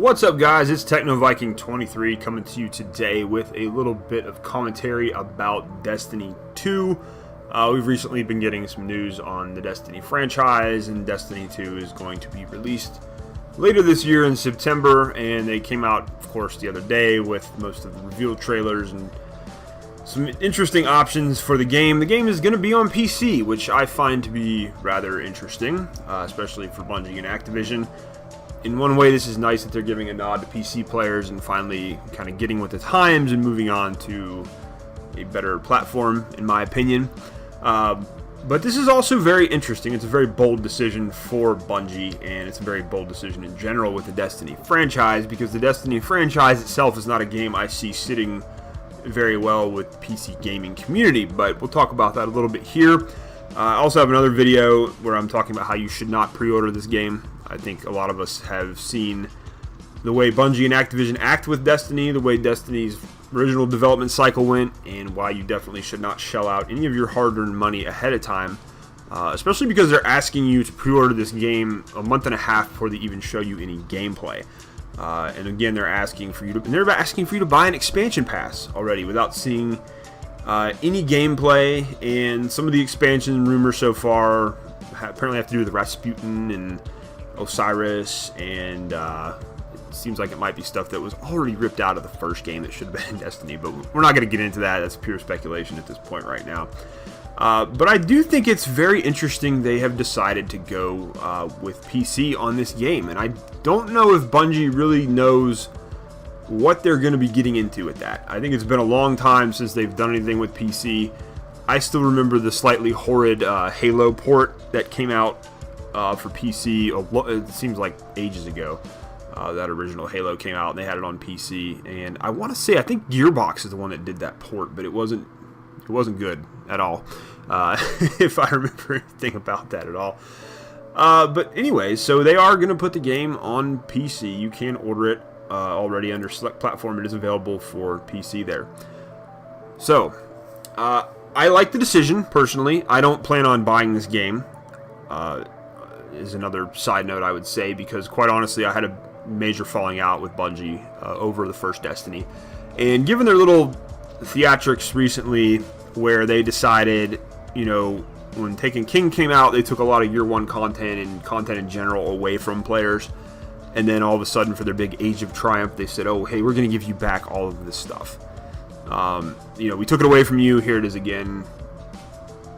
What's up, guys? It's TechnoViking23 coming to you today with a little bit of commentary about Destiny 2. We've recently been getting some news on the Destiny franchise, and Destiny 2 is going to be released later this year in September, and they came out, of course, the other day with most of the reveal trailers and some interesting options for the game. The game is going to be on PC, which I find to be rather interesting, especially for Bungie and Activision. In one way, this is nice that they're giving a nod to PC players and finally kind of getting with the times and moving on to a better platform, in my opinion. But this is also very interesting. It's a very bold decision for Bungie, and it's a very bold decision in general with the Destiny franchise, because the Destiny franchise itself is not a game I see sitting very well with the PC gaming community, but we'll talk about that a little bit here. I also have another video where I'm talking about how you should not pre-order this game. I think a lot of us have seen the way Bungie and Activision act with Destiny, the way Destiny's original development cycle went, and why you definitely should not shell out any of your hard-earned money ahead of time, especially because they're asking you to pre-order this game a month and a half before they even show you any gameplay. And again, they're asking for you to buy an expansion pass already without seeing any gameplay. And some of the expansion rumors so far apparently have to do with Rasputin and Osiris, and it seems like it might be stuff that was already ripped out of the first game that should have been in Destiny, but we're not going to get into that. That's pure speculation at this point right now. But I do think it's very interesting they have decided to go with PC on this game, and I don't know if Bungie really knows what they're going to be getting into with that. I think it's been a long time since they've done anything with PC. I still remember the slightly horrid Halo port that came out for PC. It seems like ages ago. That original Halo came out and they had it on PC, and I want to say, I think Gearbox is the one that did that port, but it wasn't good at all, if I remember anything about that at all. But anyway, so they are going to put the game on PC. You can order it already under select platform. It is available for PC there. So I like the decision personally. I don't plan on buying this game. Is another side note I would say, because quite honestly, I had a major falling out with Bungie over the first Destiny, and given their little theatrics recently where they decided, you know, when Taken King came out, they took a lot of year one content and content in general away from players, and then all of a sudden for their big Age of Triumph they said, oh hey, we're going to give you back all of this stuff. You know, we took it away from you, here it is again,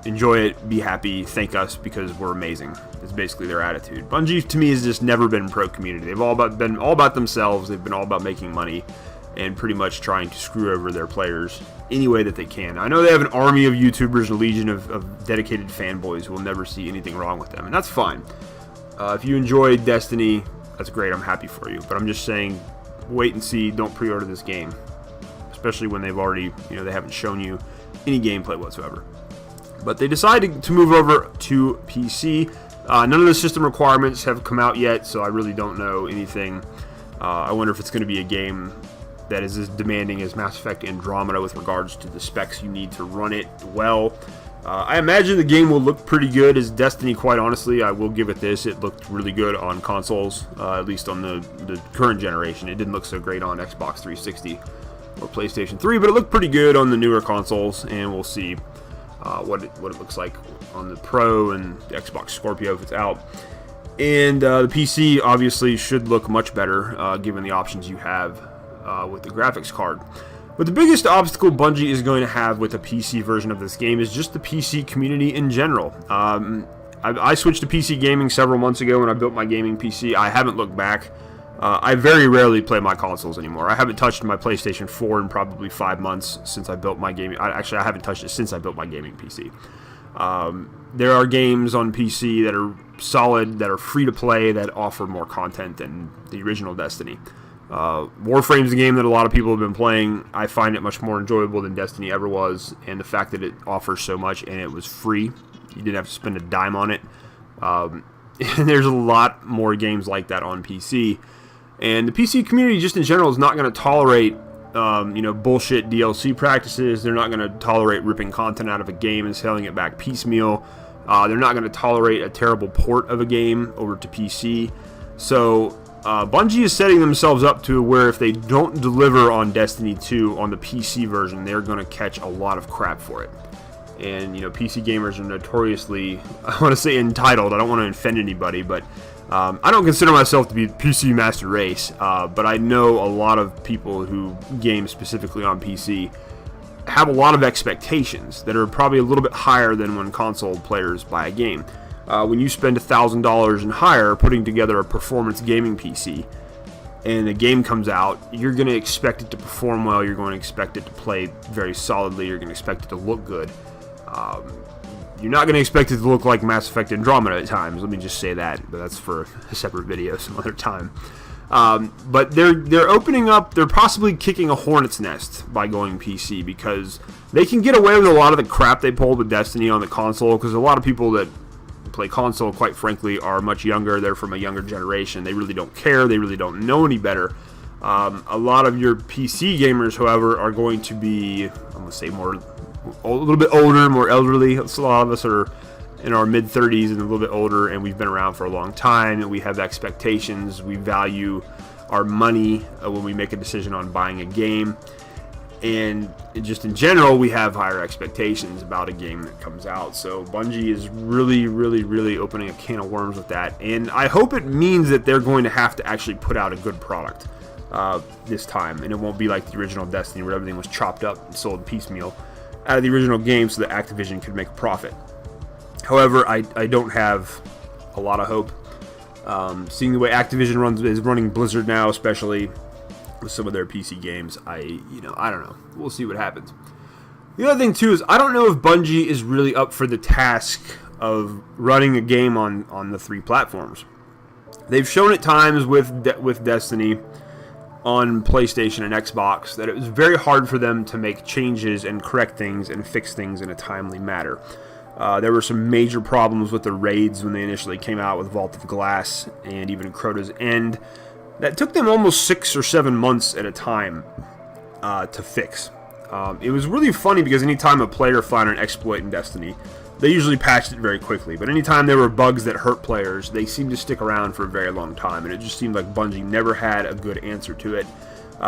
enjoy it, be happy, thank us because we're amazing. It's basically their attitude. Bungie to me has just never been pro community. They've been all about themselves. They've been all about making money and pretty much trying to screw over their players any way that they can. I know they have an army of YouTubers, a legion of dedicated fanboys who will never see anything wrong with them, and that's fine. If you enjoyed Destiny, that's great, I'm happy for you. But I'm just saying, wait and see, don't pre-order this game. Especially when they've already, you know, they haven't shown you any gameplay whatsoever. But they decided to move over to PC. None of the system requirements have come out yet, so I really don't know anything. I wonder if it's going to be a game that is as demanding as Mass Effect Andromeda with regards to the specs you need to run it well. I imagine the game will look pretty good as Destiny, quite honestly. I will give it this. It looked really good on consoles, at least on the current generation. It didn't look so great on Xbox 360 or PlayStation 3, but it looked pretty good on the newer consoles, and we'll see what it looks like on the Pro and the Xbox Scorpio if it's out. And the PC obviously should look much better given the options you have with the graphics card. But the biggest obstacle Bungie is going to have with the PC version of this game is just the PC community in general. I switched to PC gaming several months ago when I built my gaming PC. I haven't looked back. I very rarely play my consoles anymore. I haven't touched my PlayStation 4 in probably 5 months since I built my gaming. Actually, I haven't touched it since I built my gaming PC. There are games on PC that are solid, that are free to play, that offer more content than the original Destiny. Warframe's a game that a lot of people have been playing. I find it much more enjoyable than Destiny ever was, and the fact that it offers so much and it was free, you didn't have to spend a dime on it. And there's a lot more games like that on PC. And the PC community just in general is not going to tolerate bullshit DLC practices. They're not going to tolerate ripping content out of a game and selling it back piecemeal. They're not going to tolerate a terrible port of a game over to PC. So Bungie is setting themselves up to where if they don't deliver on Destiny 2 on the PC version, they're going to catch a lot of crap for it. And, you know, PC gamers are notoriously, I want to say entitled, I don't want to offend anybody, but I don't consider myself to be PC master race, but I know a lot of people who game specifically on PC have a lot of expectations that are probably a little bit higher than when console players buy a game. When you spend $1,000 and higher putting together a performance gaming PC, and a game comes out, you're going to expect it to perform well, you're going to expect it to play very solidly, you're going to expect it to look good. You're not going to expect it to look like Mass Effect Andromeda at times, let me just say that, but that's for a separate video some other time. But they're opening up, they're possibly kicking a hornet's nest by going PC, because they can get away with a lot of the crap they pulled with Destiny on the console, because a lot of people that play console, quite frankly, are much younger, they're from a younger generation, they really don't care, they really don't know any better. A lot of your PC gamers, however, are going to be, I'm going to say a little bit older, more elderly. A lot of us are in our mid-30s and a little bit older, and we've been around for a long time, and we have expectations, we value our money when we make a decision on buying a game, and just in general, we have higher expectations about a game that comes out. So Bungie is really opening a can of worms with that, and I hope it means that they're going to have to actually put out a good product this time, and it won't be like the original Destiny where everything was chopped up and sold piecemeal out of the original game so that Activision could make a profit. However, I don't have a lot of hope. Seeing the way Activision is running Blizzard now, especially with some of their PC games, I don't know. We'll see what happens. The other thing too is I don't know if Bungie is really up for the task of running a game on the 3 platforms. They've shown at times with Destiny on PlayStation and Xbox that it was very hard for them to make changes and correct things and fix things in a timely manner. There were some major problems with the raids when they initially came out with Vault of Glass and even Crota's End. That took them almost 6 or 7 months at a time to fix. It was really funny because anytime a player found an exploit in Destiny, they usually patched it very quickly. But anytime there were bugs that hurt players, they seemed to stick around for a very long time. And it just seemed like Bungie never had a good answer to it.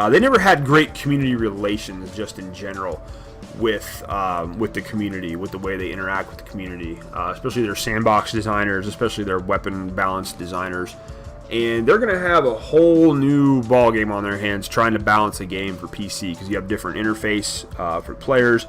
They never had great community relations just in general with the community, with the way they interact with the community, especially their sandbox designers, especially their weapon balance designers. And they're going to have a whole new ball game on their hands trying to balance a game for PC, because you have different interface for players.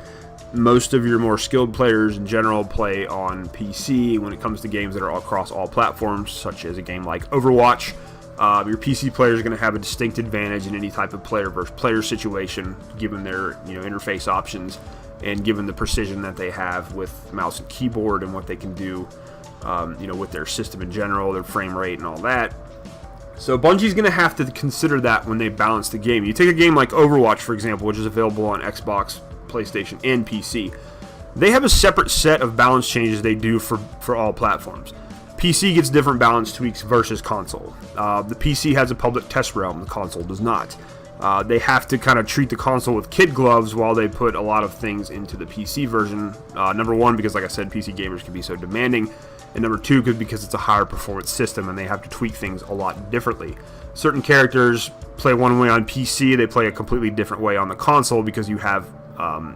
Most of your more skilled players in general play on PC when it comes to games that are across all platforms, such as a game like Overwatch. Your PC players are going to have a distinct advantage in any type of player versus player situation, given their interface options and given the precision that they have with mouse and keyboard and what they can do, with their system in general, their frame rate and all that. So Bungie's going to have to consider that when they balance the game. You take a game like Overwatch, for example, which is available on Xbox, PlayStation, and PC. They have a separate set of balance changes they do for all platforms. PC gets different balance tweaks versus console. The PC has a public test realm, the console does not. They have to kind of treat the console with kid gloves while they put a lot of things into the PC version. Number one, because like I said, PC gamers can be so demanding. And number two, because it's a higher performance system and they have to tweak things a lot differently. Certain characters play one way on PC, they play a completely different way on the console because you have,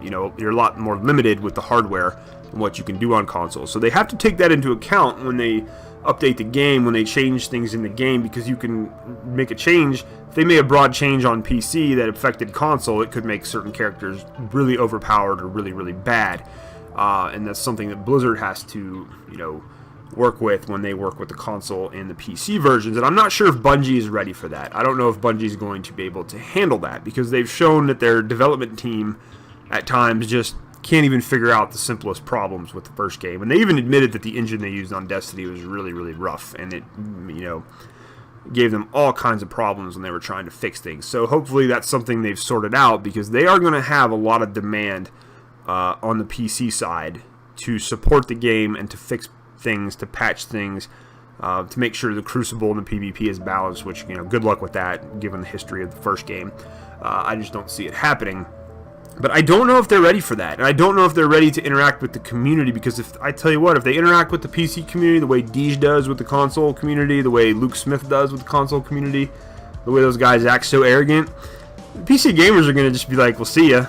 you're a lot more limited with the hardware and what you can do on console. So they have to take that into account when they update the game, when they change things in the game, because you can make a change. If they made a broad change on PC that affected console, it could make certain characters really overpowered or really bad. And that's something that Blizzard has to, work with when they work with the console and the PC versions. And I'm not sure if Bungie is ready for that. I don't know if Bungie is going to be able to handle that, because they've shown that their development team at times just can't even figure out the simplest problems with the first game. And they even admitted that the engine they used on Destiny was really rough, and it, gave them all kinds of problems when they were trying to fix things. So hopefully that's something they've sorted out, because they are going to have a lot of demand on the PC side to support the game and to fix things, to patch things, to make sure the Crucible and the PvP is balanced, which, good luck with that given the history of the first game. I just don't see it happening. But I don't know if they're ready for that, and I don't know if they're ready to interact with the community, because if I tell you what, if they interact with the PC community the way Deej does with the console community, the way Luke Smith does with the console community, the way those guys act so arrogant, PC gamers are going to just be like, we'll see ya.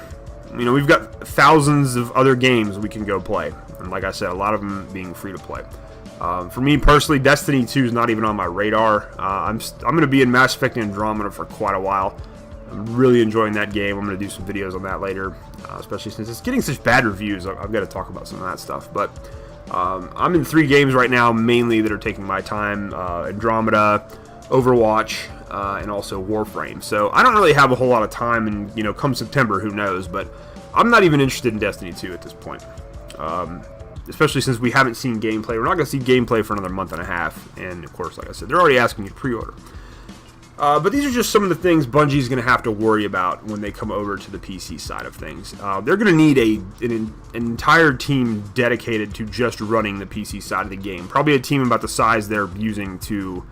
You know, we've got thousands of other games we can go play, and like I said, a lot of them being free to play. For me personally, Destiny 2 is not even on my radar. I'm going to be in Mass Effect Andromeda for quite a while. I'm really enjoying that game. I'm going to do some videos on that later, especially since it's getting such bad reviews. I've got to talk about some of that stuff. But I'm in 3 games right now, mainly that are taking my time: Andromeda, Overwatch, and also Warframe. So I don't really have a whole lot of time, and you know, come September, who knows? But I'm not even interested in Destiny 2 at this point, especially since we haven't seen gameplay. We're not going to see gameplay for another month and a half, and of course, like I said, they're already asking you to pre-order. But these are just some of the things Bungie's going to have to worry about when they come over to the PC side of things. They're going to need an entire team dedicated to just running the PC side of the game. Probably a team about the size they're using to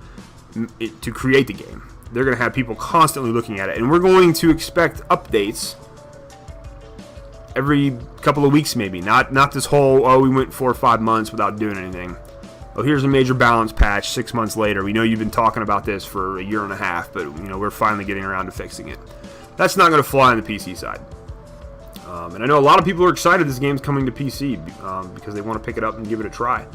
create the game. They're going to have people constantly looking at it, and we're going to expect updates every couple of weeks, maybe. Not this whole, oh, we went 4 or 5 months without doing anything. Oh, here's a major balance patch 6 months later. We know you've been talking about this for a year and a half, but you know, we're finally getting around to fixing it. That's not going to fly on the PC side. And I know a lot of people are excited this game's coming to PC because they want to pick it up and give it a try.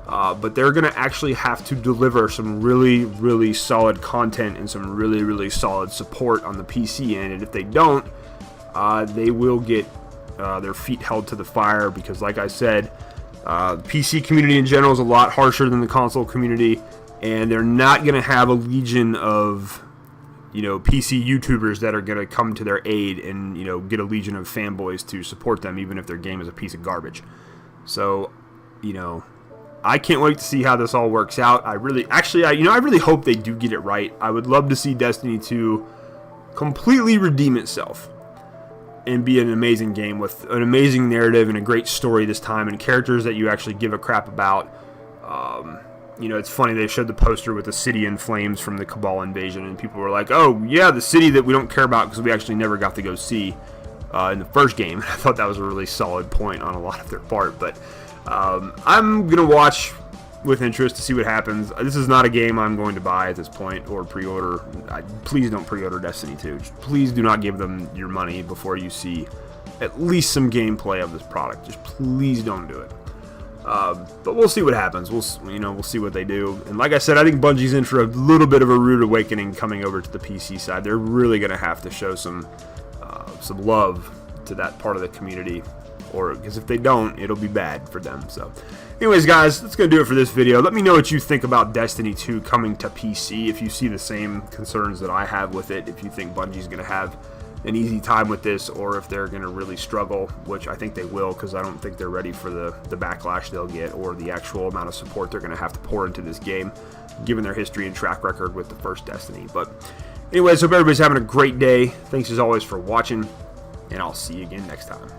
But they're going to actually have to deliver some really, really solid content and some really, really solid support on the PC end. And if they don't, they will get their feet held to the fire, because like I said, the PC community in general is a lot harsher than the console community, and they're not going to have a legion of, you know, PC YouTubers that are going to come to their aid and, you know, get a legion of fanboys to support them, even if their game is a piece of garbage. So, you know, I can't wait to see how this all works out. I really hope they do get it right. I would love to see Destiny 2 completely redeem itself and be an amazing game with an amazing narrative and a great story this time, and characters that you actually give a crap about. You know, it's funny, they showed the poster with the city in flames from the Cabal invasion, and people were like, oh yeah, the city that we don't care about because we actually never got to go see in the first game. I thought that was a really solid point on a lot of their part. But I'm going to watch with interest to see what happens. This is not a game I'm going to buy at this point or pre-order. Please don't pre-order Destiny 2. Just please do not give them your money before you see at least some gameplay of this product. Just please don't do it. But we'll see what happens. We'll see what they do. And like I said, I think Bungie's in for a little bit of a rude awakening coming over to the PC side. They're really going to have to show some love to that part of the community, because if they don't, it'll be bad for them. So anyways, guys, that's going to do it for this video. Let me know what you think about Destiny 2 coming to PC, if you see the same concerns that I have with it, if you think Bungie's going to have an easy time with this, or if they're going to really struggle, which I think they will, because I don't think they're ready for the backlash they'll get or the actual amount of support they're going to have to pour into this game, given their history and track record with the first Destiny. But anyways, hope everybody's having a great day. Thanks as always for watching, and I'll see you again next time.